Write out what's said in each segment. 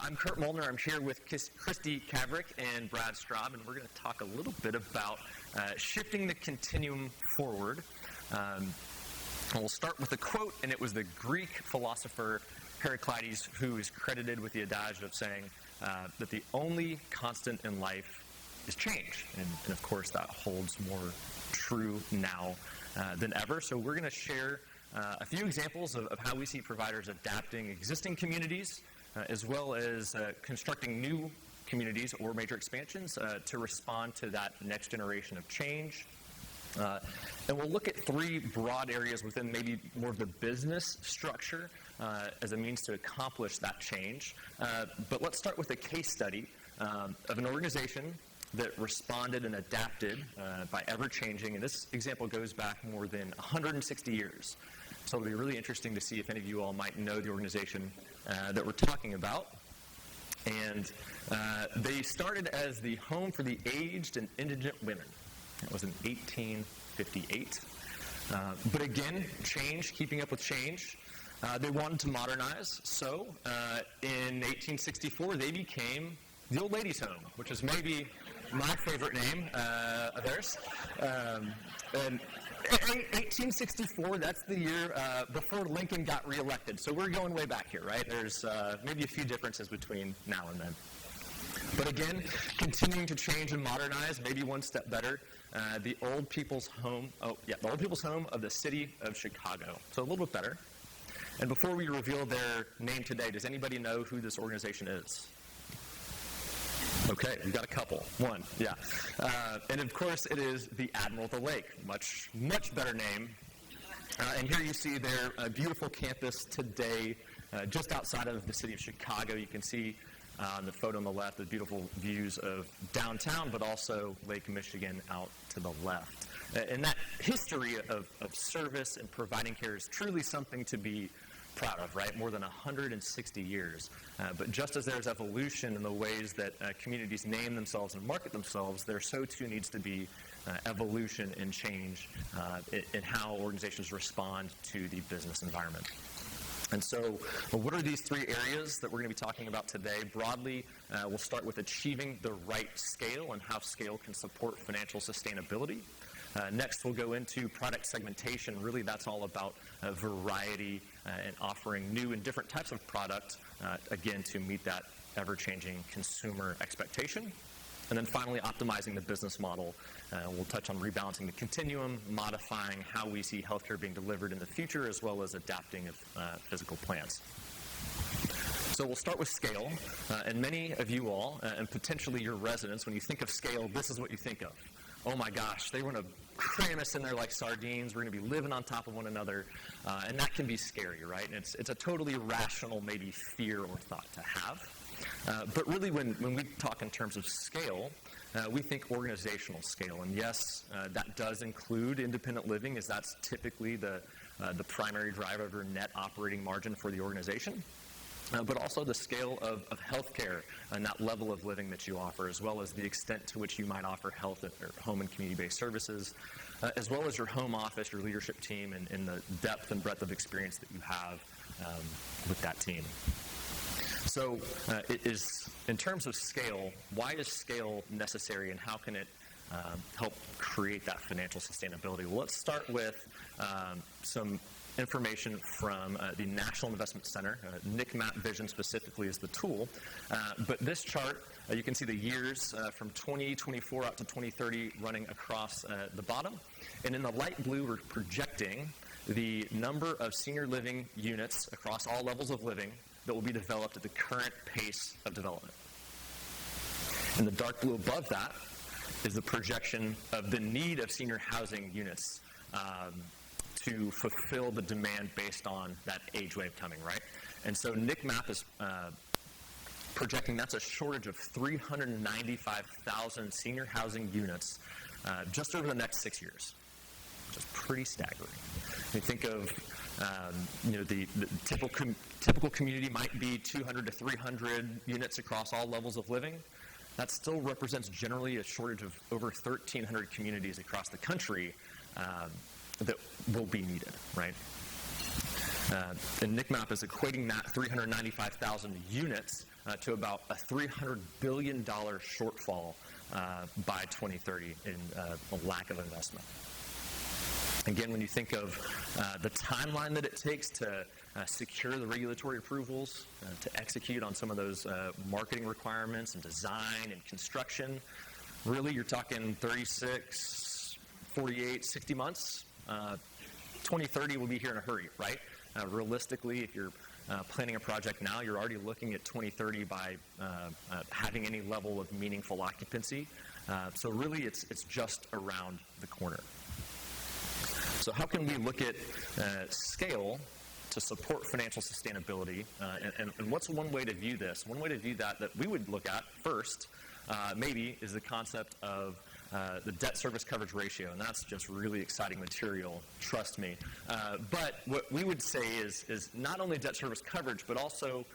I'm Kurt Muellner. I'm here with Kristi, Cavrich, and Brad Straub, and we're going to talk a little bit about shifting the continuum forward. And we'll start with a quote, and it was the Greek philosopher Heraclitus who is credited with the adage of saying that the only constant in life is change. And of course, that holds more true now than ever. So we're going to share a few examples of how we see providers adapting existing communities as well as constructing new communities or major expansions to respond to that next generation of change. And we'll look at three broad areas within maybe more of the business structure as a means to accomplish that change. But let's start with a case study of an organization that responded and adapted by ever-changing. And this example goes back more than 160 years. So it'll be really interesting to see if any of you all might know the organization that we're talking about. And they started as the home for the aged and indigent women. That was in 1858. But again, change, keeping up with change. They wanted to modernize. So in 1864, they became the Old Ladies' Home, which is maybe my favorite name of theirs. And 1864, that's the year before Lincoln got reelected. So we're going way back here, right? There's maybe a few differences between now and then. But again, continuing to change and modernize, maybe one step better. The Old People's Home, the Old People's Home of the City of Chicago. So a little bit better. And before we reveal their name today, does anybody know who this organization is? Okay, we've got a couple. One, yeah. And of course, it is the Admiral of the Lake. Much better name. And here you see their beautiful campus today, just outside of the city of Chicago. You can see on the photo on the left the beautiful views of downtown, but also Lake Michigan out to the left. And that history of service and providing care is truly something to be proud of, right? More than 160 years. But just as there's evolution in the ways that communities name themselves and market themselves, there so too needs to be evolution and change in how organizations respond to the business environment. And so, what are these three areas that we're going to be talking about today? Broadly, we'll start with achieving the right scale and how scale can support financial sustainability. Next, we'll go into product segmentation. Really, that's all about variety and offering new and different types of product, again, to meet that ever-changing consumer expectation. And then finally, optimizing the business model. We'll touch on rebalancing the continuum, modifying how we see healthcare being delivered in the future, as well as adapting of physical plants. So we'll start with scale. And many of you all, and potentially your residents, when you think of scale, this is what you think of. Oh my gosh, they want to cram us in there like sardines. We're going to be living on top of one another. And that can be scary, right? And it's a totally rational, maybe fear or thought to have. But really, when we talk in terms of scale, we think organizational scale. And yes, that does include independent living, as that's typically the primary driver of net operating margin for the organization. But also the scale of healthcare and that level of living that you offer, as well as the extent to which you might offer health or home and community-based services, as well as your home office, your leadership team, and the depth and breadth of experience that you have with that team. So it is, in terms of scale, why is scale necessary and how can it help create that financial sustainability? Well, let's start with some information from the National Investment Center. NICMAP Vision specifically is the tool. But this chart, you can see the years from 2024 out to 2030 running across the bottom. And in the light blue, we're projecting the number of senior living units across all levels of living that will be developed at the current pace of development. And the dark blue above that is the projection of the need of senior housing units to fulfill the demand based on that age wave coming, right? And so NICMAP is projecting that's a shortage of 395,000 senior housing units just over the next 6 years, which is pretty staggering. When you think of the typical community might be 200 to 300 units across all levels of living. That still represents generally a shortage of over 1,300 communities across the country that will be needed, right? And NICMAP is equating that 395,000 units to about a $300 billion shortfall by 2030 in a lack of investment. Again, when you think of the timeline that it takes to secure the regulatory approvals, to execute on some of those marketing requirements and design and construction, really you're talking 36, 48, 60 months. 2030 will be here in a hurry, right? Realistically, if you're planning a project now, you're already looking at 2030 by having any level of meaningful occupancy. So really it's just around the corner. So how can we look at scale to support financial sustainability? And what's one way to view this? One way to view that we would look at first, maybe, is the concept of the debt service coverage ratio, and that's just really exciting material, trust me. But what we would say is not only debt service coverage, but also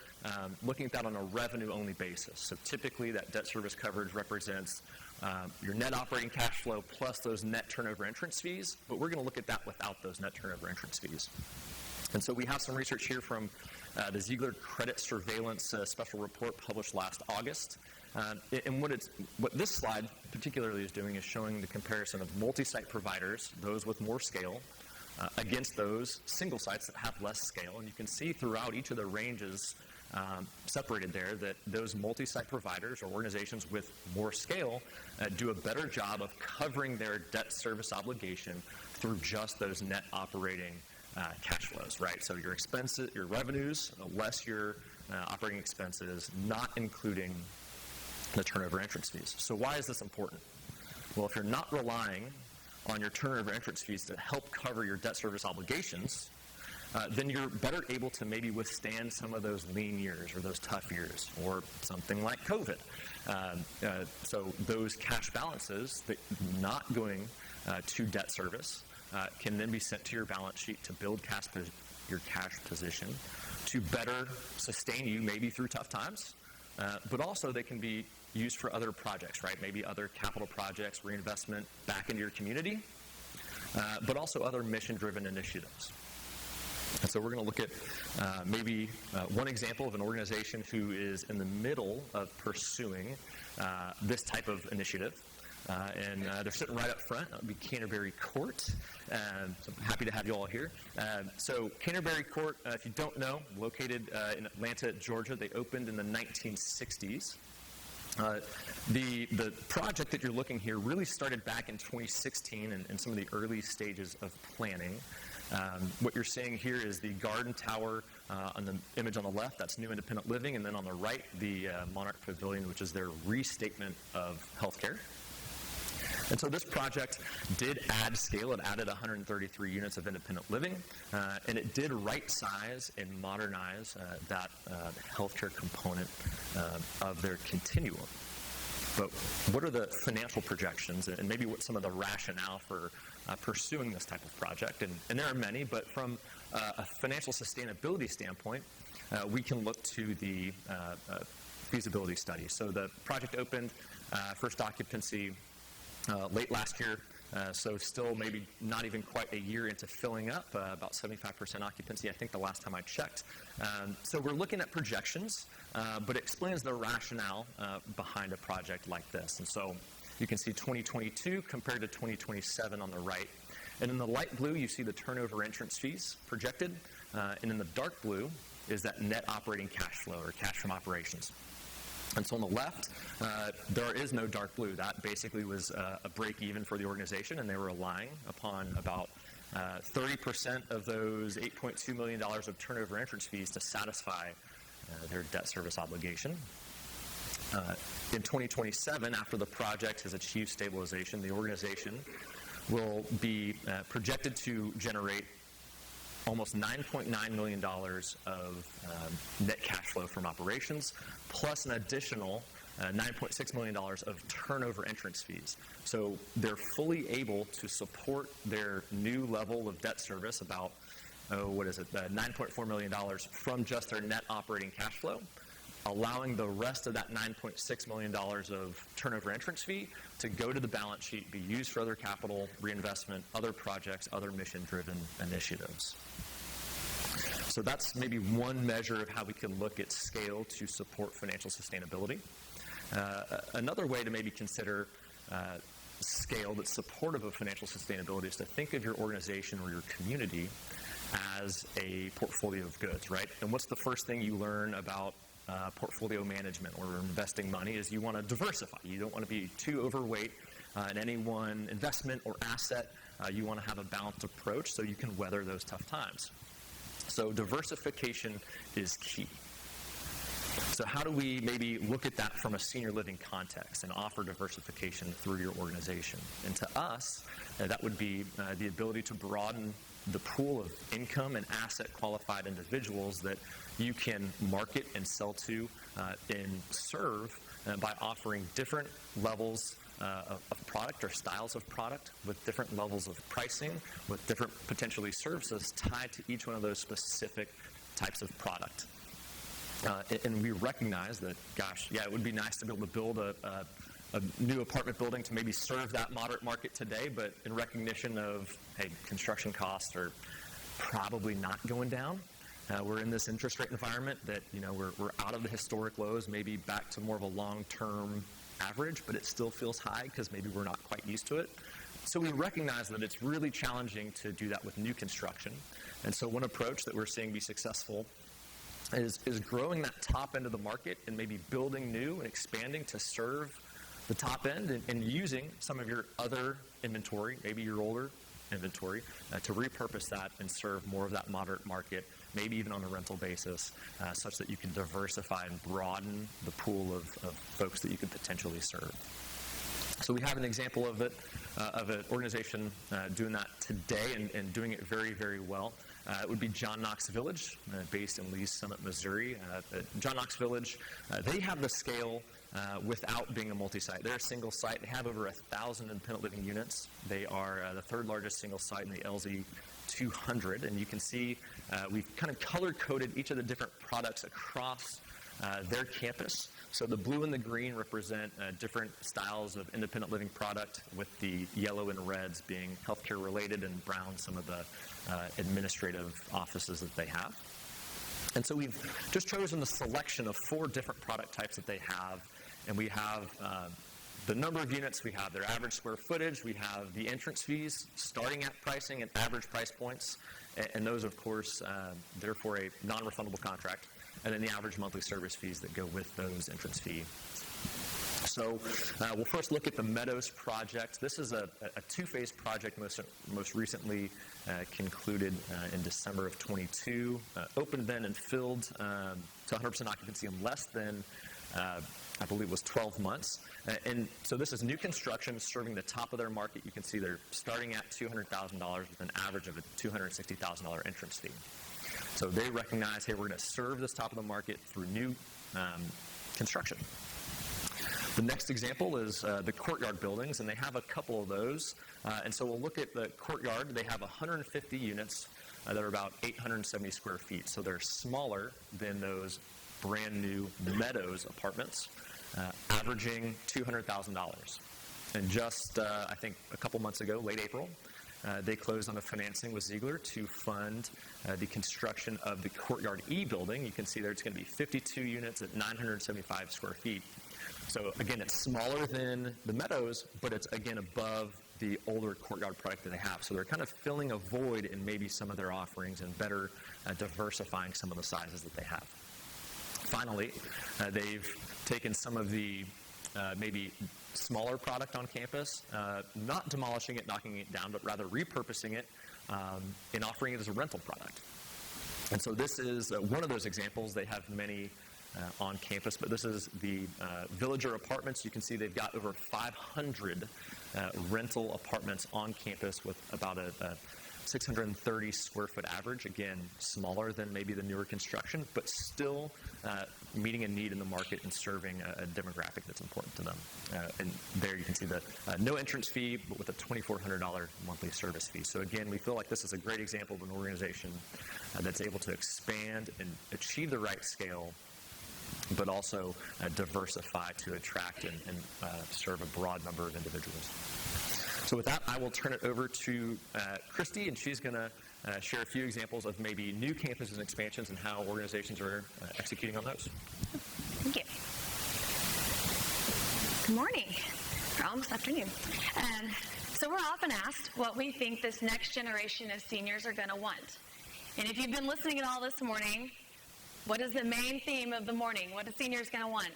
looking at that on a revenue-only basis. So typically that debt service coverage represents your net operating cash flow plus those net turnover entrance fees, but we're going to look at that without those net turnover entrance fees. And so we have some research here from the Ziegler Credit Surveillance Special Report published last August. And what this slide particularly is doing is showing the comparison of multi-site providers, those with more scale, against those single sites that have less scale. And you can see throughout each of the ranges separated there that those multi-site providers or organizations with more scale do a better job of covering their debt service obligation through just those net operating cash flows, right? So your expenses, your revenues, less your operating expenses, not including the turnover entrance fees. So why is this important? Well, if you're not relying on your turnover entrance fees to help cover your debt service obligations, then you're better able to maybe withstand some of those lean years or those tough years or something like COVID. So those cash balances that not going to debt service can then be sent to your balance sheet to build your cash position to better sustain you maybe through tough times, but also they can be used for other projects, right? Maybe other capital projects, reinvestment back into your community, but also other mission-driven initiatives. And so we're going to look at maybe one example of an organization who is in the middle of pursuing this type of initiative. And they're sitting right up front. That would be Canterbury Court. So I'm happy to have you all here. So Canterbury Court, if you don't know, located in Atlanta, Georgia. They opened in the 1960s. The project that you're looking here really started back in 2016 and some of the early stages of planning. What you're seeing here is the Garden Tower on the image on the left. That's New Independent Living. And then on the right, the Monarch Pavilion, which is their restatement of healthcare. And so this project did add scale. It added 133 units of independent living, and it did right-size and modernize that healthcare component of their continuum. But what are the financial projections and maybe what some of the rationale for pursuing this type of project? And there are many, but from a financial sustainability standpoint, we can look to the feasibility study. So the project opened, first occupancy, late last year, so still maybe not even quite a year into filling up, about 75% occupancy, I think the last time I checked. So we're looking at projections, but it explains the rationale behind a project like this. And so you can see 2022 compared to 2027 on the right. And in the light blue, you see the turnover entrance fees projected, and in the dark blue is that net operating cash flow or cash from operations. And so on the left, there is no dark blue. That basically was a break even for the organization, and they were relying upon about 30% of those $8.2 million of turnover entrance fees to satisfy their debt service obligation. In 2027, after the project has achieved stabilization, the organization will be projected to generate almost $9.9 million of net cash flow from operations, plus an additional $9.6 million of turnover entrance fees. So they're fully able to support their new level of debt service, about, $9.4 million from just their net operating cash flow, allowing the rest of that $9.6 million of turnover entrance fee to go to the balance sheet, be used for other capital reinvestment, other projects, other mission-driven initiatives. So that's maybe one measure of how we can look at scale to support financial sustainability. Another way to maybe consider scale that's supportive of financial sustainability is to think of your organization or your community as a portfolio of goods, right? And what's the first thing you learn about portfolio management or investing money is you want to diversify. You don't want to be too overweight in any one investment or asset. You want to have a balanced approach so you can weather those tough times. So diversification is key. So how do we maybe look at that from a senior living context and offer diversification through your organization? And to us, that would be the ability to broaden the pool of income and asset qualified individuals that you can market and sell to and serve by offering different levels of product or styles of product with different levels of pricing, with different potentially services tied to each one of those specific types of product. And we recognize that, gosh, yeah, it would be nice to be able to build a new apartment building to maybe serve that moderate market today, but in recognition of, hey, construction costs are probably not going down. We're in this interest rate environment that, we're out of the historic lows, maybe back to more of a long-term average, but it still feels high because maybe we're not quite used to it. So we recognize that it's really challenging to do that with new construction. And so one approach that we're seeing be successful is growing that top end of the market and maybe building new and expanding to serve the top end and using some of your other inventory, maybe your older inventory, to repurpose that and serve more of that moderate market, maybe even on a rental basis, such that you can diversify and broaden the pool of folks that you could potentially serve. So we have an example of it, of an organization doing that today and doing it very, very well. It would be John Knox Village, based in Lee's Summit, Missouri. John Knox Village, they have the scale without being a multi-site. They're a single site. They have over 1,000 independent living units. They are the third largest single site in the LZ 200, and you can see we've kind of color-coded each of the different products across their campus. So the blue and the green represent different styles of independent living product, with the yellow and reds being healthcare related, and brown some of the administrative offices that they have. And so we've just chosen the selection of 4 different product types that they have, and we have the number of units, we have their average square footage, we have the entrance fees starting at pricing and average price points, and those, of course, therefore a non-refundable contract, and then the average monthly service fees that go with those entrance fees. So we'll first look at the Meadows project. This is a 2-phase project most recently concluded in December of 22, opened then and filled to 100% occupancy in less than, I believe it was 12 months. And so this is new construction serving the top of their market. You can see they're starting at $200,000 with an average of a $260,000 entrance fee. So they recognize, hey, we're going to serve this top of the market through new construction. The next example is the courtyard buildings, and they have a couple of those. And so we'll look at the courtyard. They have 150 units that are about 870 square feet. So they're smaller than those brand new Meadows apartments, averaging $200,000. And just, I think, a couple months ago, late April, they closed on a financing with Ziegler to fund the construction of the Courtyard E building. You can see there it's going to be 52 units at 975 square feet. So again, it's smaller than the Meadows, but it's again above the older Courtyard product that they have. So they're kind of filling a void in maybe some of their offerings and better diversifying some of the sizes that they have. Finally, they've taken some of the maybe smaller product on campus, not demolishing it, knocking it down, but rather repurposing it and offering it as a rental product. And so this is one of those examples. They have many on campus, but this is the Villager Apartments. You can see they've got over 500 rental apartments on campus with about a 630 square foot average. Again, smaller than maybe the newer construction, but still meeting a need in the market and serving a demographic that's important to them. And there you can see the no entrance fee, but with a $2,400 monthly service fee. So again, we feel like this is a great example of an organization that's able to expand and achieve the right scale, but also diversify to attract and serve a broad number of individuals. So with that, I will turn it over to Kristi, and she's going to share a few examples of maybe new campuses and expansions and how organizations are executing on those. Thank you. Good morning, or almost afternoon. So we're often asked what we think this next generation of seniors are going to want. And if you've been listening at all this morning, what is the main theme of the morning? What are seniors going to want?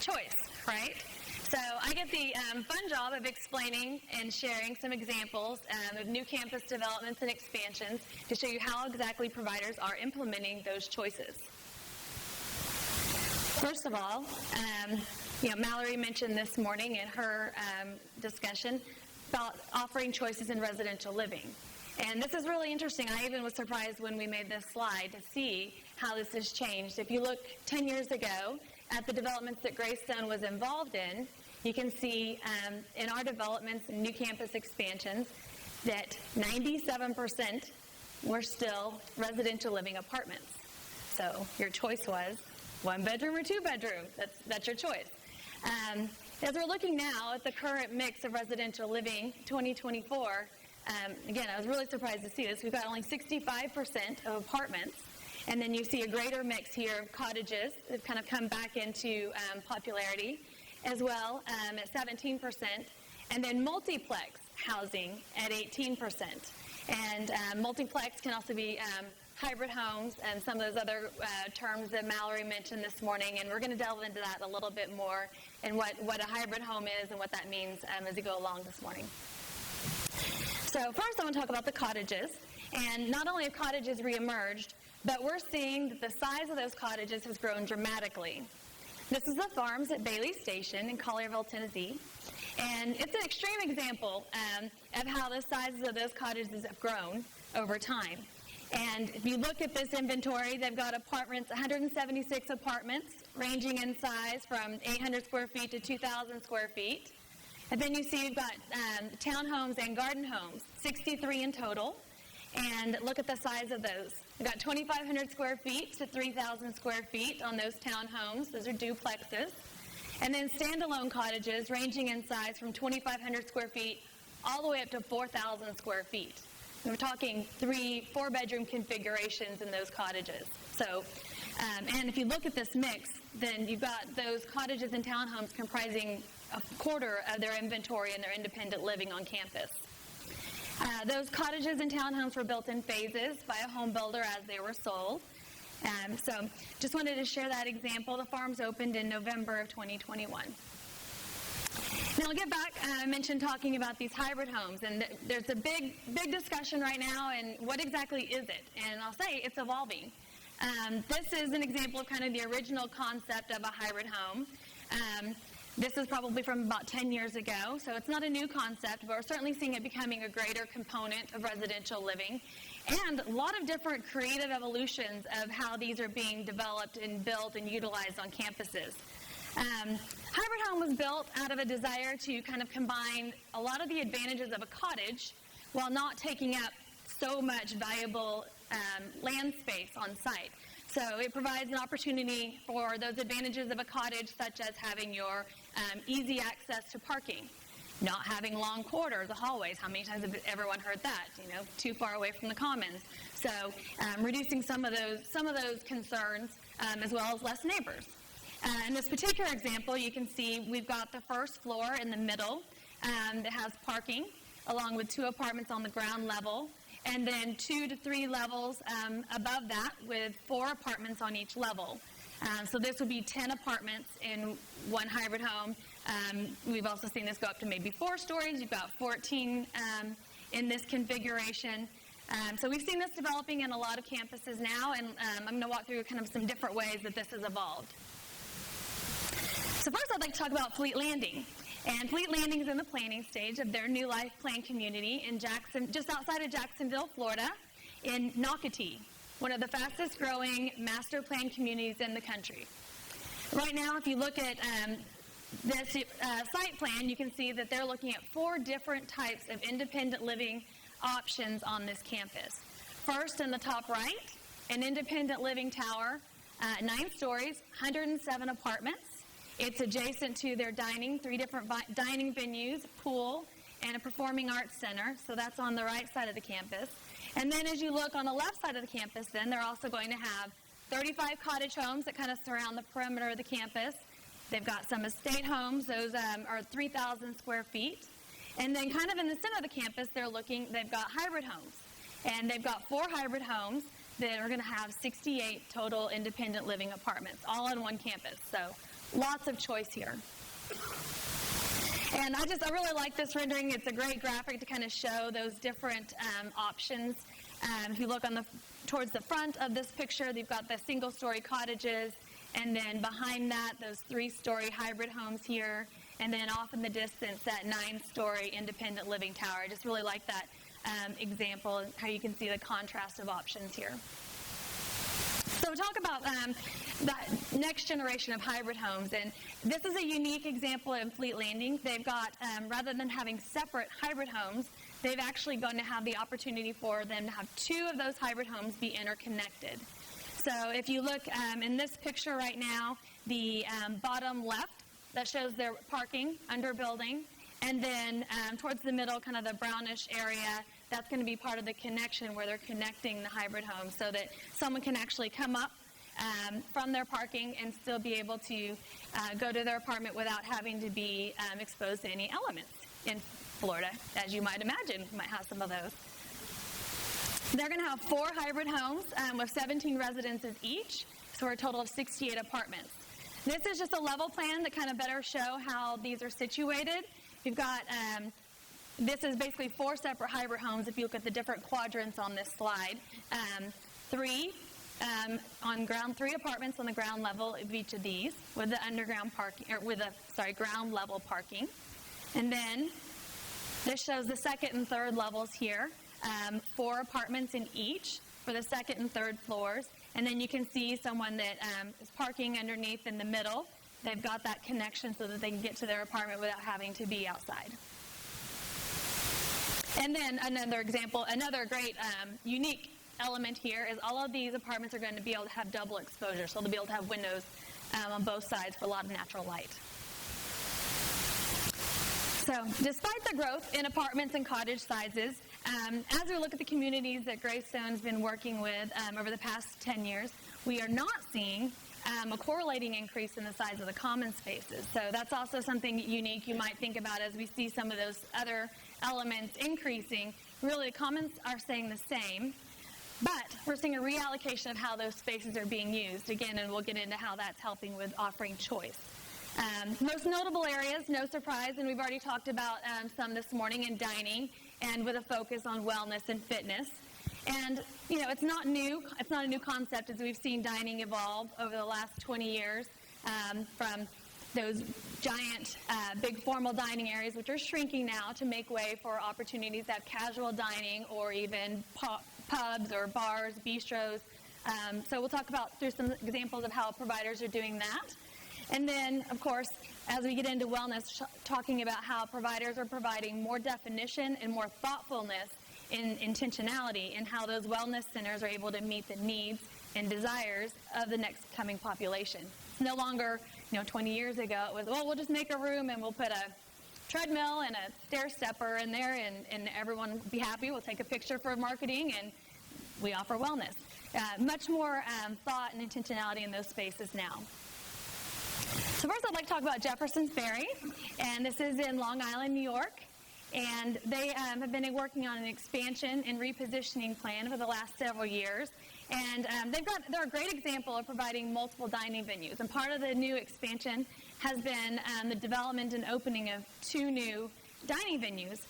Choice, right? So I get the fun job of explaining and sharing some examples of new campus developments and expansions to show you how exactly providers are implementing those choices. First of all, Mallory mentioned this morning in her discussion about offering choices in residential living. And this is really interesting. I even was surprised when we made this slide to see how this has changed. If you look 10 years ago at the developments that Greystone was involved in, you can see in our developments and new campus expansions that 97% were still residential living apartments. So your choice was 1 bedroom or 2 bedroom. That's your choice. As we're looking now at the current mix of residential living, 2024, again, I was really surprised to see this. We've got only 65% of apartments, and then you see a greater mix here of cottages that have kind of come back into popularity as well at 17%, and then multiplex housing at 18%. And multiplex can also be hybrid homes and some of those other terms that Mallory mentioned this morning, and we're going to delve into that a little bit more and what a hybrid home is and what that means as we go along this morning. So first I want to talk about the cottages, and not only have cottages reemerged, but we're seeing that the size of those cottages has grown dramatically. This is the Farms at Bailey Station in Collierville, Tennessee, and it's an extreme example of how the sizes of those cottages have grown over time. And if you look at this inventory, they've got apartments, 176 apartments, ranging in size from 800 square feet to 2,000 square feet. And then you see you've got townhomes and garden homes, 63 in total. And look at the size of those. We've got 2,500 square feet to 3,000 square feet on those townhomes. Those are duplexes. And then standalone cottages ranging in size from 2,500 square feet all the way up to 4,000 square feet. And we're talking 3-4 bedroom configurations in those cottages. So, and if you look at this mix, then you've got those cottages and townhomes comprising a quarter of their inventory and their independent living on campus. Those cottages and townhomes were built in phases by a home builder as they were sold. So just wanted to share that example. The farms opened in November of 2021. Now I'll get back. I mentioned talking about these hybrid homes, and there's a big discussion right now, and what exactly is it? And I'll say it's evolving. This is an example of kind of the original concept of a hybrid home. This is probably from about 10 years ago, so it's not a new concept, but we're certainly seeing it becoming a greater component of residential living, and a lot of different creative evolutions of how these are being developed and built and utilized on campuses. Hybrid home was built out of a desire to kind of combine a lot of the advantages of a cottage while not taking up so much valuable land space on site. So it provides an opportunity for those advantages of a cottage, such as having your easy access to parking, not having long corridors, the hallways. How many times has everyone heard that? Too far away from the commons. So reducing some of those concerns, as well as less neighbors. In this particular example, you can see we've got the first floor in the middle that has parking, along with 2 apartments on the ground level, and then 2 to 3 levels above that with 4 apartments on each level. So this would be 10 apartments in one hybrid home. We've also seen this go up to maybe 4 stories. You've got 14 in this configuration. So we've seen this developing in a lot of campuses now, and I'm going to walk through kind of some different ways that this has evolved. So first I'd like to talk about Fleet Landing. And Fleet Landing is in the planning stage of their new life plan community in just outside of Jacksonville, Florida, in Nocatee, one of the fastest growing master plan communities in the country. Right now, if you look at this site plan, you can see that they're looking at 4 different types of independent living options on this campus. First, in the top right, an independent living tower, 9 stories, 107 apartments. It's adjacent to their dining, 3 different dining venues, pool, and a performing arts center. So that's on the right side of the campus. And then as you look on the left side of the campus, then they're also going to have 35 cottage homes that kind of surround the perimeter of the campus. They've got some estate homes. Those are 3,000 square feet. And then kind of in the center of the campus, they've got hybrid homes. And they've got 4 hybrid homes that are going to have 68 total independent living apartments, all on one campus. So lots of choice here. And I really like this rendering. It's a great graphic to kind of show those different options. If you look towards the front of this picture, they've got the single-story cottages, and then behind that, those 3-story hybrid homes here, and then off in the distance, that 9-story independent living tower. I just really like that example, how you can see the contrast of options here. So we'll talk about the next generation of hybrid homes, and this is a unique example in Fleet Landing. They've got, rather than having separate hybrid homes, they've actually going to have the opportunity for them to have 2 of those hybrid homes be interconnected. So if you look in this picture right now, the bottom left, that shows their parking under a building, and then towards the middle, kind of the brownish area, that's going to be part of the connection where they're connecting the hybrid homes so that someone can actually come up from their parking and still be able to go to their apartment without having to be exposed to any elements. In Florida, as you might imagine, you might have some of those. They're going to have 4 hybrid homes with 17 residences each, so a total of 68 apartments. This is just a level plan to kind of better show how these are situated. You've got, this is basically 4 separate hybrid homes if you look at the different quadrants on this slide. 3 apartments on the ground level of each of these with the underground parking, or with the, ground level parking. And then this shows the second and third levels here, 4 apartments in each for the second and third floors. And then you can see someone that is parking underneath in the middle. They've got that connection so that they can get to their apartment without having to be outside. And then another example, another great unique element here is all of these apartments are going to be able to have double exposure. So they'll be able to have windows on both sides for a lot of natural light. So despite the growth in apartments and cottage sizes, as we look at the communities that Greystone's been working with over the past 10 years, we are not seeing a correlating increase in the size of the common spaces. So that's also something unique you might think about as we see some of those other elements increasing. Really, the commons are staying the same, but we're seeing a reallocation of how those spaces are being used. Again, and we'll get into how that's helping with offering choice. Most notable areas, no surprise, and we've already talked about some this morning in dining and with a focus on wellness and fitness. And, you know, it's not new. It's not a new concept as we've seen dining evolve over the last 20 years from those giant, big formal dining areas, which are shrinking now to make way for opportunities to have casual dining or even pubs or bars, bistros. So we'll talk about through some examples of how providers are doing that. And then, of course, as we get into wellness, talking about how providers are providing more definition and more thoughtfulness in intentionality and how those wellness centers are able to meet the needs and desires of the next coming population. It's no longer, 20 years ago, it was, well, we'll just make a room and we'll put a treadmill and a stair stepper in there and everyone will be happy. We'll take a picture for marketing and we offer wellness. Much more thought and intentionality in those spaces now. So first I'd like to talk about Jefferson's Ferry, and this is in Long Island, New York, and they have been working on an expansion and repositioning plan for the last several years, and they're a great example of providing multiple dining venues, and part of the new expansion has been the development and opening of 2 new dining venues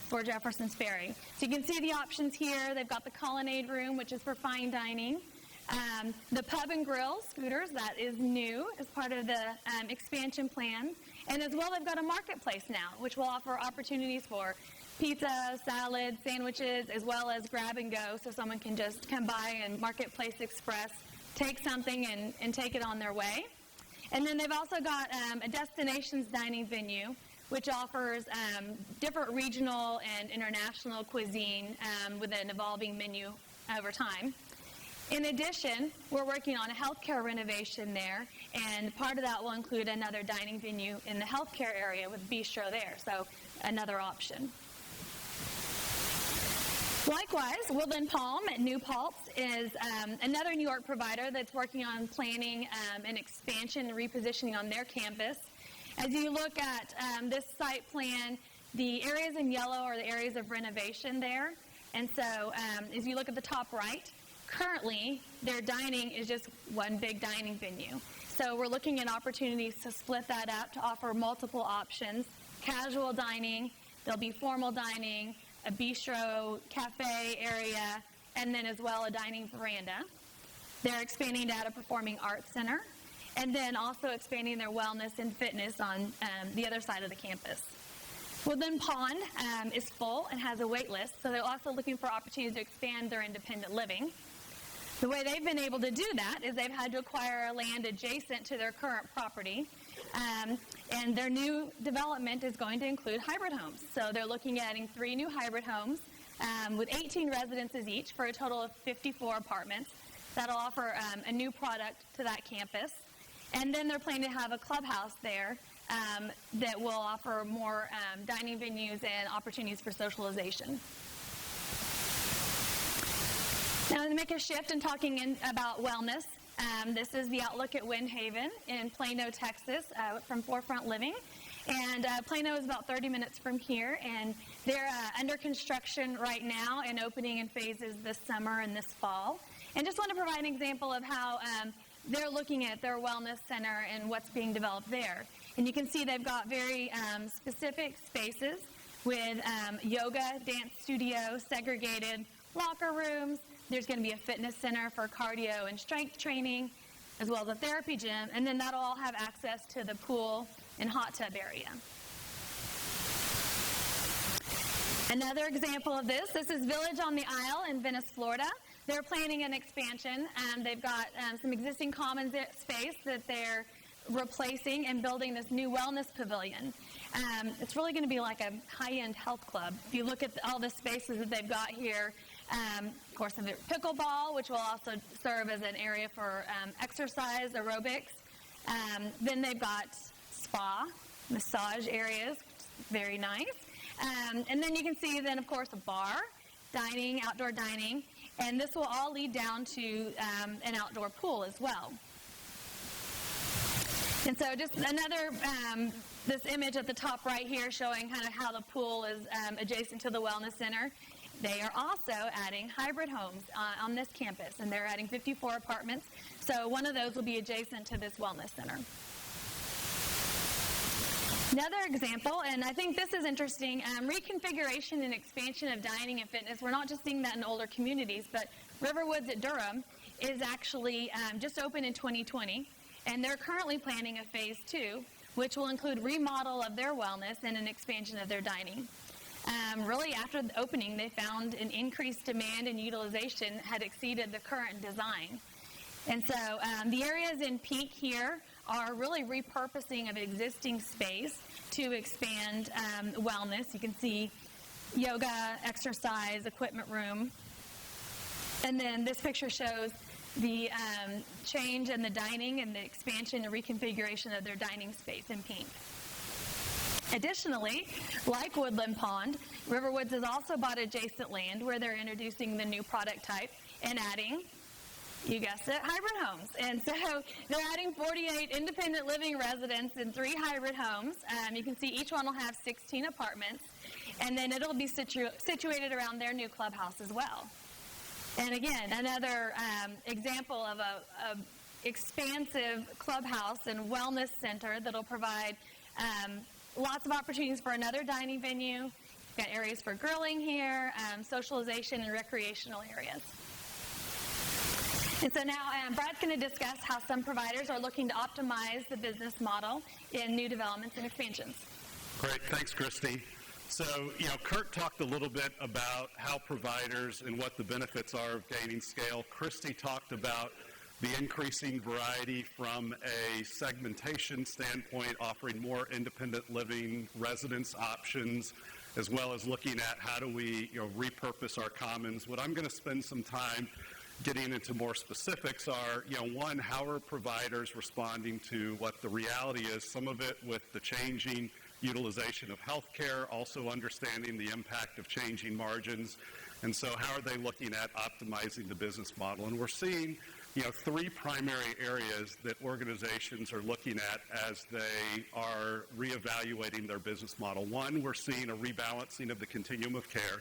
for Jefferson's Ferry. So you can see the options here. They've got the Colonnade Room, which is for fine dining. The Pub and Grill Scooters, that is new as part of the expansion plan. And as well, they've got a marketplace now, which will offer opportunities for pizza, salad, sandwiches, as well as grab and go, so someone can just come by and Marketplace Express, take something and take it on their way. And then they've also got a destinations dining venue, which offers different regional and international cuisine with an evolving menu over time. In addition, we're working on a healthcare renovation there, and part of that will include another dining venue in the healthcare area with bistro there, so another option. Likewise, Woodland Palm at New Paltz is another New York provider that's working on planning an expansion and repositioning on their campus. As you look at this site plan, the areas in yellow are the areas of renovation there. And so as you look at the top right, currently their dining is just one big dining venue. So we're looking at opportunities to split that up to offer multiple options, casual dining, there'll be formal dining, a bistro, cafe area, and then as well a dining veranda. They're expanding to add a performing arts center, and then also expanding their wellness and fitness on the other side of the campus. Woodland Pond is full and has a wait list, so they're also looking for opportunities to expand their independent living. The way they've been able to do that is they've had to acquire land adjacent to their current property, and their new development is going to include hybrid homes. So they're looking at adding 3 new hybrid homes with 18 residences each for a total of 54 apartments. That'll offer a new product to that campus. And then they're planning to have a clubhouse there that will offer more dining venues and opportunities for socialization. Now, to make a shift in talking about wellness, this is the outlook at Wind Haven in Plano, Texas, from Forefront Living. And Plano is about 30 minutes from here, and they're under construction right now and opening in phases this summer and this fall. And just want to provide an example of how they're looking at their wellness center and what's being developed there. And you can see they've got very specific spaces with yoga, dance studio, segregated locker rooms. There's going to be a fitness center for cardio and strength training, as well as a therapy gym, and then that'll all have access to the pool and hot tub area. Another example of this is Village on the Isle in Venice, Florida. They're planning an expansion. They've got some existing common space that they're replacing and building this new wellness pavilion. It's really going to be like a high-end health club. If you look at all the spaces that they've got here, of course, the pickleball, which will also serve as an area for exercise, aerobics. Then they've got spa, massage areas, very nice. And then you can see then, of course, a bar, dining, outdoor dining, and this will all lead down to an outdoor pool as well. And so just another, this image at the top right here showing kind of how the pool is adjacent to the wellness center. They are also adding hybrid homes on this campus, and they're adding 54 apartments. So one of those will be adjacent to this wellness center. Another example, and I think this is interesting, reconfiguration and expansion of dining and fitness. We're not just seeing that in older communities, but Riverwoods at Durham is actually just opened in 2020, and they're currently planning a phase 2, which will include remodel of their wellness and an expansion of their dining. Really, after the opening, they found an increased demand and utilization had exceeded the current design. And so the areas in pink here are really repurposing of existing space to expand wellness. You can see yoga, exercise, equipment room. And then this picture shows the change in the dining and the expansion and reconfiguration of their dining space in pink. Additionally, like Woodland Pond, Riverwoods has also bought adjacent land where they're introducing the new product type and adding, you guessed it, hybrid homes. And so they're adding 48 independent living residents in 3 hybrid homes. You can see each one will have 16 apartments, and then it'll be situated around their new clubhouse as well. And again, another example of a expansive clubhouse and wellness center that'll provide lots of opportunities for another dining venue. We've got areas for grilling here, socialization and recreational areas. And so now Brad's going to discuss how some providers are looking to optimize the business model in new developments and expansions. Great. Thanks, Kristi. So, Kurt talked a little bit about how providers and what the benefits are of gaining scale. Kristi talked about the increasing variety from a segmentation standpoint, offering more independent living residence options, as well as looking at how do we repurpose our commons. What I'm going to spend some time getting into more specifics are, one, how are providers responding to what the reality is, some of it with the changing utilization of healthcare, also understanding the impact of changing margins. And so how are they looking at optimizing the business model? And we're seeing, three primary areas that organizations are looking at as they are reevaluating their business model. One, we're seeing a rebalancing of the continuum of care.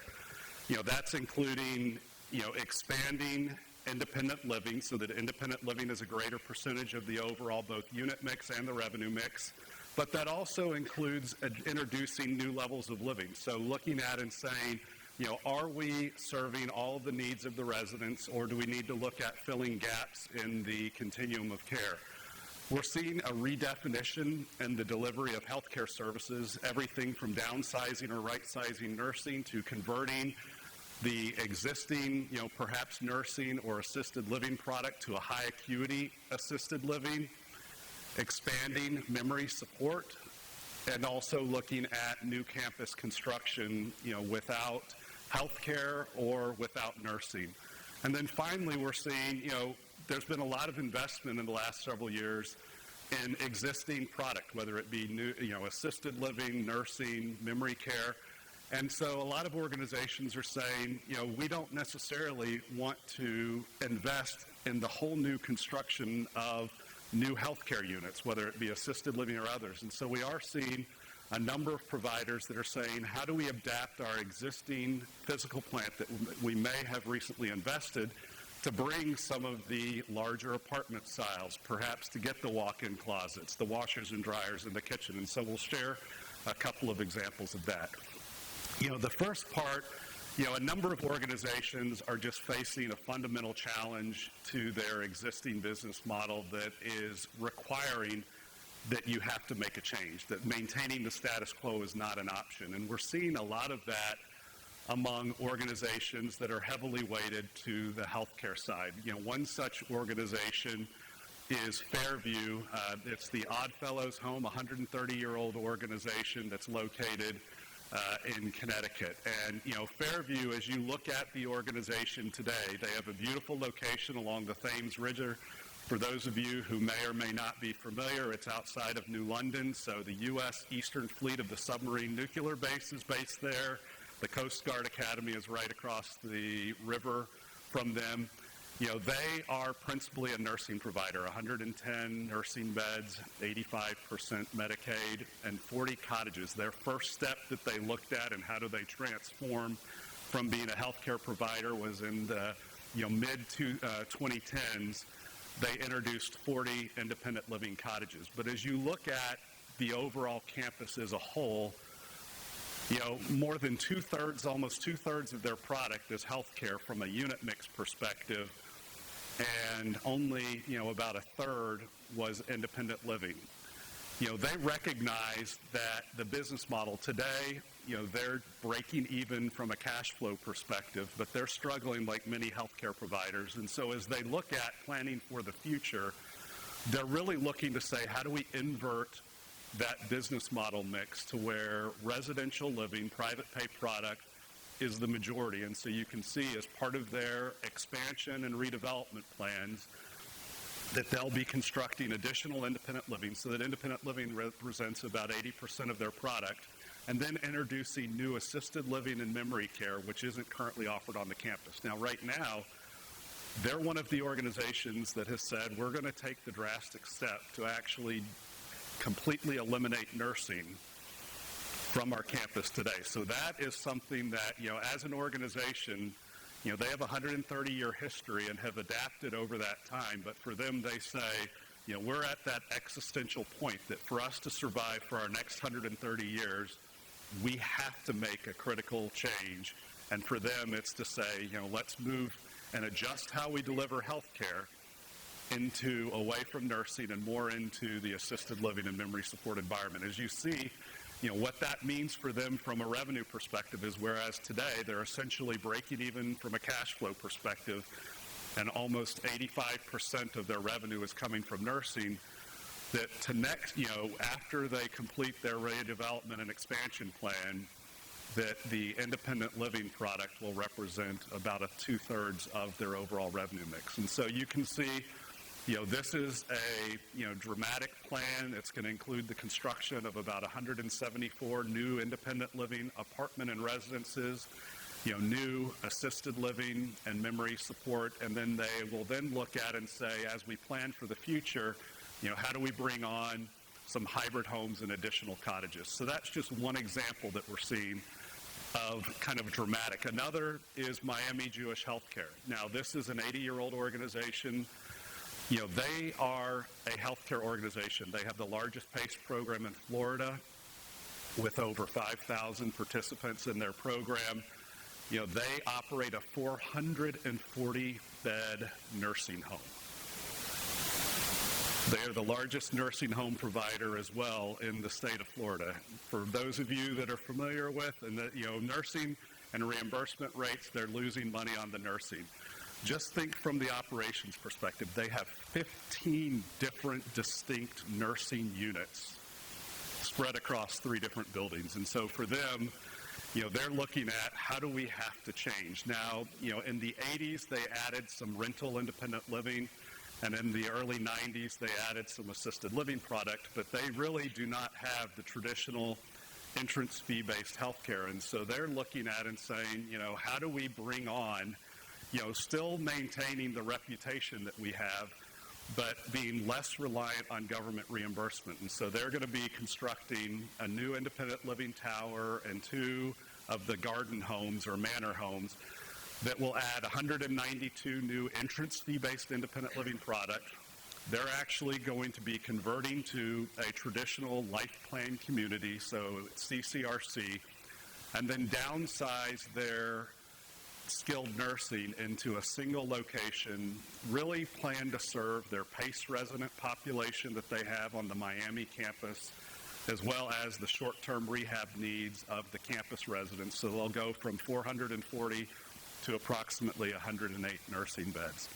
That's including, expanding independent living so that independent living is a greater percentage of the overall both unit mix and the revenue mix. But that also includes introducing new levels of living. So looking at and saying, are we serving all of the needs of the residents, or do we need to look at filling gaps in the continuum of care? We're seeing a redefinition in the delivery of healthcare services, everything from downsizing or right-sizing nursing to converting the existing, perhaps nursing or assisted living product to a high acuity assisted living, expanding memory support, and also looking at new campus construction, without healthcare or without nursing. And then finally, we're seeing, there's been a lot of investment in the last several years in existing product, whether it be new, assisted living, nursing, memory care. And so a lot of organizations are saying, we don't necessarily want to invest in the whole new construction of new healthcare units, whether it be assisted living or others. And so we are seeing a number of providers that are saying, how do we adapt our existing physical plant that we may have recently invested to bring some of the larger apartment styles, perhaps to get the walk-in closets, the washers and dryers in the kitchen. And so we'll share a couple of examples of that. The first part, a number of organizations are just facing a fundamental challenge to their existing business model that is requiring that you have to make a change, that maintaining the status quo is not an option. And we're seeing a lot of that among organizations that are heavily weighted to the healthcare side. One such organization is Fairview. It's the Oddfellows Home, a 130-year-old organization that's located in Connecticut. And, Fairview, as you look at the organization today, they have a beautiful location along the Thames River. For those of you who may or may not be familiar, it's outside of New London, so the U.S. Eastern Fleet of the Submarine Nuclear Base is based there. The Coast Guard Academy is right across the river from them. They are principally a nursing provider, 110 nursing beds, 85% Medicaid, and 40 cottages. Their first step that they looked at and how do they transform from being a healthcare provider was in the mid-2010s. They introduced 40 independent living cottages. But as you look at the overall campus as a whole, more than almost two-thirds of their product is healthcare from a unit mix perspective, and only, about a third was independent living. They recognize that the business model today, they're breaking even from a cash flow perspective, but they're struggling like many healthcare providers. And so as they look at planning for the future, they're really looking to say, how do we invert that business model mix to where residential living, private pay product is the majority. And so you can see as part of their expansion and redevelopment plans that they'll be constructing additional independent living, so that independent living represents about 80% of their product, and then introducing new assisted living and memory care, which isn't currently offered on the campus. Now, right now, they're one of the organizations that has said, we're going to take the drastic step to actually completely eliminate nursing from our campus today. So that is something that, as an organization, they have a 130-year history and have adapted over that time. But for them, they say, we're at that existential point that for us to survive for our next 130 years, we have to make a critical change. And for them, it's to say, let's move and adjust how we deliver health care away from nursing and more into the assisted living and memory support environment. As you see, what that means for them from a revenue perspective is, whereas today they're essentially breaking even from a cash flow perspective, and almost 85% of their revenue is coming from nursing, that after they complete their redevelopment and expansion plan, that the independent living product will represent about 2/3 of their overall revenue mix. And so you can see This is a dramatic plan. It's going to include the construction of about 174 new independent living apartment and residences, new assisted living and memory support, and then they will then look at and say, as we plan for the future, how do we bring on some hybrid homes and additional cottages? So that's just one example that we're seeing of kind of dramatic. Another is Miami Jewish Healthcare. Now, this is an 80-year-old organization. They are a healthcare organization. They have the largest PACE program in Florida with over 5,000 participants in their program. They operate a 440-bed nursing home. They are the largest nursing home provider as well in the state of Florida. For those of you that are familiar with, and nursing and reimbursement rates, they're losing money on the nursing. Just think from the operations perspective, they have 15 different distinct nursing units spread across 3 different buildings. And so for them, they're looking at how do we have to change. Now, in the 80s, they added some rental independent living, and in the early 90s, they added some assisted living product, but they really do not have the traditional entrance fee-based healthcare. And so they're looking at and saying, how do we bring on, still maintaining the reputation that we have, but being less reliant on government reimbursement. And so they're going to be constructing a new independent living tower and 2 of the garden homes or manor homes that will add 192 new entrance fee-based independent living product. They're actually going to be converting to a traditional life plan community, so CCRC, and then downsize their skilled nursing into a single location, really plan to serve their PACE resident population that they have on the Miami campus, as well as the short-term rehab needs of the campus residents. So they'll go from 440 to approximately 108 nursing beds.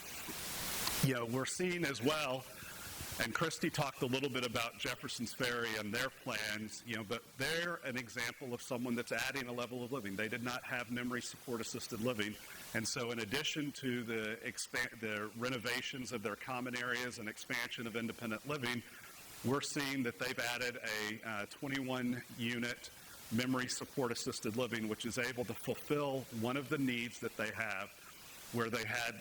We're seeing as well, and Kristi talked a little bit about Jefferson's Ferry and their plans, but they're an example of someone that's adding a level of living. They did not have memory support assisted living, and so in addition to the renovations of their common areas and expansion of independent living, we're seeing that they've added a 21-unit memory support assisted living, which is able to fulfill one of the needs that they have, where they had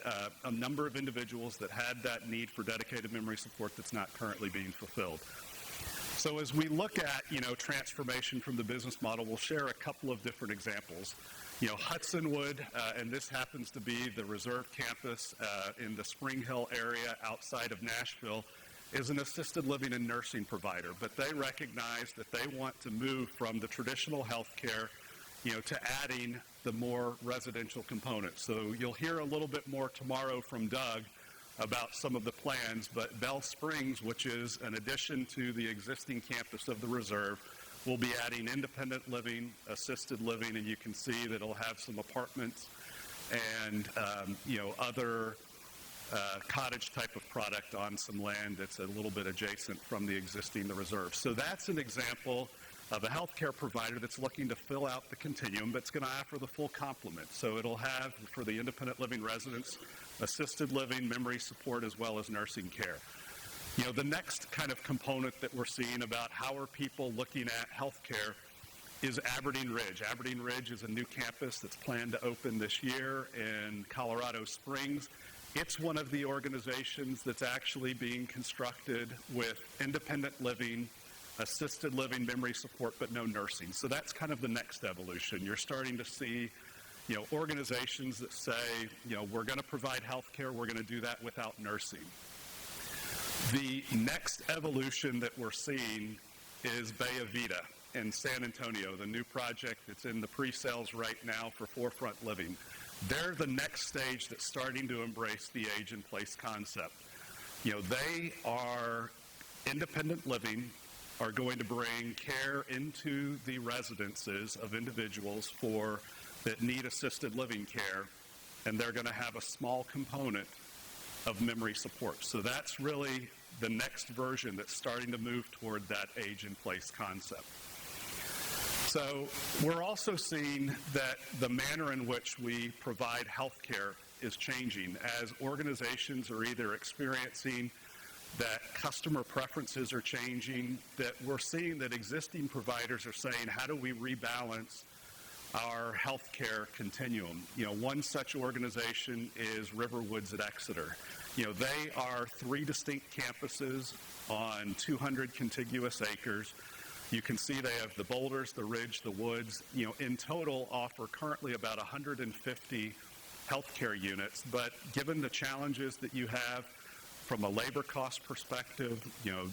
a number of individuals that had that need for dedicated memory support that's not currently being fulfilled. So as we look at, transformation from the business model, we'll share a couple of different examples. Hudsonwood, and this happens to be the Reserve campus in the Spring Hill area outside of Nashville, is an assisted living and nursing provider, but they recognize that they want to move from the traditional health care to adding the more residential components. So you'll hear a little bit more tomorrow from Doug about some of the plans, but Bell Springs, which is an addition to the existing campus of the Reserve, will be adding independent living, assisted living, and you can see that it'll have some apartments and other cottage type of product on some land that's a little bit adjacent from the Reserve. So that's an example of a healthcare provider that's looking to fill out the continuum, but it's going to offer the full complement. So it'll have, for the independent living residents, assisted living, memory support, as well as nursing care. The next kind of component that we're seeing about how are people looking at healthcare is Aberdeen Ridge. Aberdeen Ridge is a new campus that's planned to open this year in Colorado Springs. It's one of the organizations that's actually being constructed with independent living, assisted living, memory support, but no nursing. So that's kind of the next evolution. You're starting to see, organizations that say, we're going to provide health care, we're going to do that without nursing. The next evolution that we're seeing is Bay Vida in San Antonio, the new project that's in the pre-sales right now for Forefront Living. They're the next stage that's starting to embrace the age-in-place concept. They are independent living, are going to bring care into the residences of individuals that need assisted living care, and they're going to have a small component of memory support. So that's really the next version that's starting to move toward that age-in-place concept. So we're also seeing that the manner in which we provide health care is changing as organizations are either experiencing that customer preferences are changing, that we're seeing that existing providers are saying, how do we rebalance our healthcare continuum? One such organization is Riverwoods at Exeter. They are 3 distinct campuses on 200 contiguous acres. You can see they have the boulders, the ridge, the woods. In total offer currently about 150 healthcare units, but given the challenges that you have from a labor cost perspective,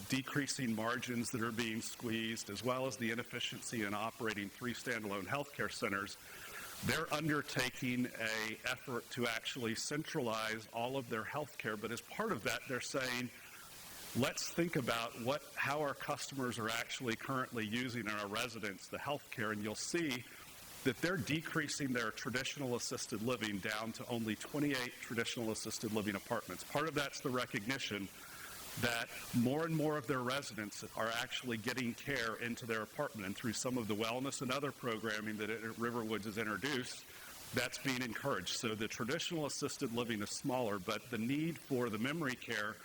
decreasing margins that are being squeezed, as well as the inefficiency in operating 3 standalone healthcare centers, they're undertaking an effort to actually centralize all of their healthcare. But as part of that, they're saying, let's think about how our customers are actually currently using in our residents the healthcare, and you'll see that they're decreasing their traditional assisted living down to only 28 traditional assisted living apartments. Part of that's the recognition that more and more of their residents are actually getting care into their apartment, and through some of the wellness and other programming that Riverwoods has introduced, that's being encouraged. So the traditional assisted living is smaller, but the need for the memory care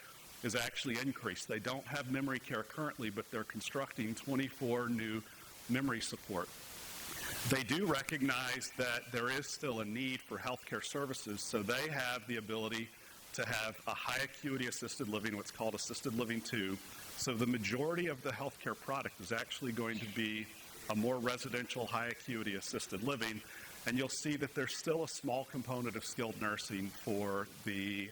is actually increased. They don't have memory care currently, but they're constructing 24 new memory support. They do recognize that there is still a need for healthcare services, so they have the ability to have a high acuity assisted living, what's called assisted living 2. So the majority of the healthcare product is actually going to be a more residential high acuity assisted living, and you'll see that there's still a small component of skilled nursing for the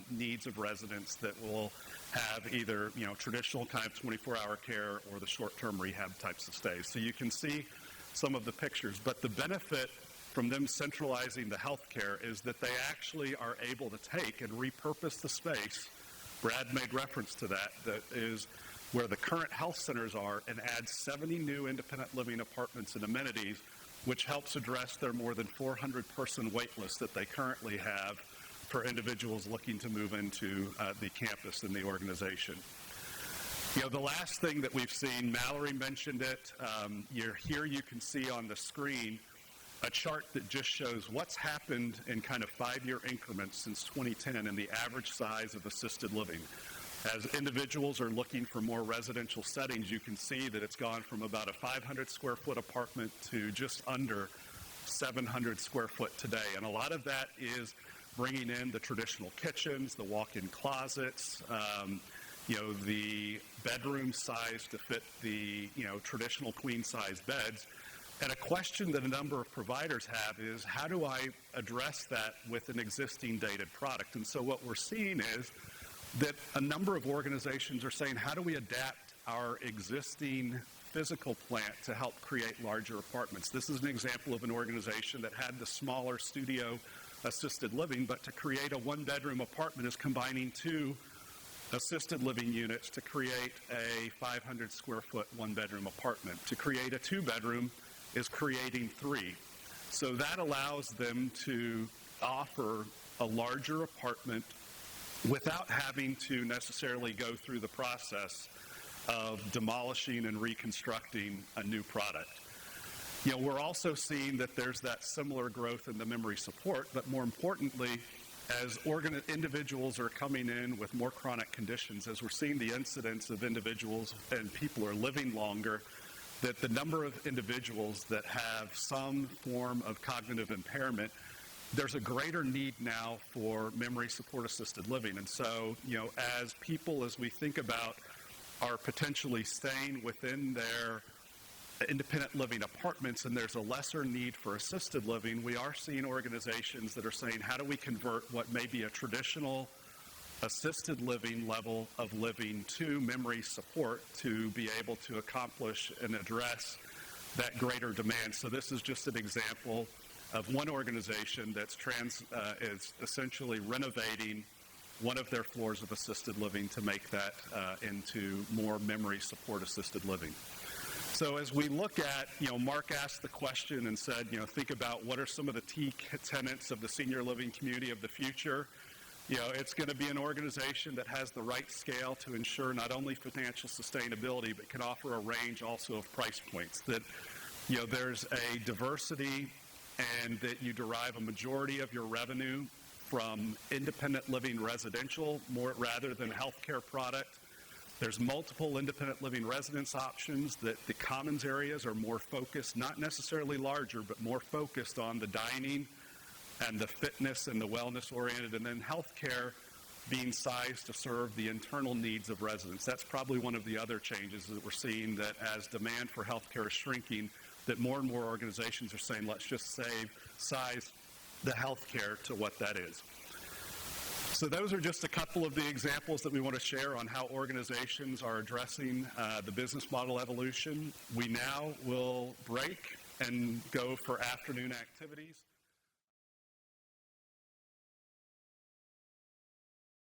needs of residents that will have either traditional kind of 24-hour care or the short-term rehab types of stays. So you can see some of the pictures, but the benefit from them centralizing the healthcare is that they actually are able to take and repurpose the space. Brad made reference to that is where the current health centers are, and add 70 new independent living apartments and amenities, which helps address their more than 400-person wait list that they currently have for individuals looking to move into the campus and the organization. The last thing that we've seen, Mallory mentioned it, here you can see on the screen a chart that just shows what's happened in kind of 5-year increments since 2010 in the average size of assisted living. As individuals are looking for more residential settings, you can see that it's gone from about a 500 square foot apartment to just under 700 square foot today. And a lot of that is bringing in the traditional kitchens, the walk-in closets, the bedroom size to fit the traditional queen size beds. And a question that a number of providers have is, how do I address that with an existing dated product? And so what we're seeing is that a number of organizations are saying, how do we adapt our existing physical plant to help create larger apartments? This is an example of an organization that had the smaller studio assisted living, but to create a 1-bedroom apartment is combining 2 assisted living units to create a 500 square foot 1-bedroom apartment. To create a 2-bedroom is creating 3. So that allows them to offer a larger apartment without having to necessarily go through the process of demolishing and reconstructing a new product. We're also seeing that there's that similar growth in the memory support, but more importantly, as individuals are coming in with more chronic conditions, as we're seeing the incidence of individuals and people are living longer, that the number of individuals that have some form of cognitive impairment, there's a greater need now for memory support assisted living. And so, as we think about are potentially staying within their independent living apartments and there's a lesser need for assisted living, we are seeing organizations that are saying, how do we convert what may be a traditional assisted living level of living to memory support to be able to accomplish and address that greater demand? So this is just an example of one organization that's is essentially renovating one of their floors of assisted living to make that into more memory support assisted living. So as we look at, Mark asked the question and said, think about what are some of the key tenets of the senior living community of the future. It's going to be an organization that has the right scale to ensure not only financial sustainability, but can offer a range also of price points. That, there's a diversity and that you derive a majority of your revenue from independent living residential more rather than healthcare product. There's multiple independent living residence options that the commons areas are more focused, not necessarily larger, but more focused on the dining and the fitness and the wellness oriented, and then healthcare being sized to serve the internal needs of residents. That's probably one of the other changes that we're seeing, that as demand for healthcare is shrinking, that more and more organizations are saying, let's just size the healthcare to what that is. So those are just a couple of the examples that we want to share on how organizations are addressing the business model evolution. We now will break and go for afternoon activities.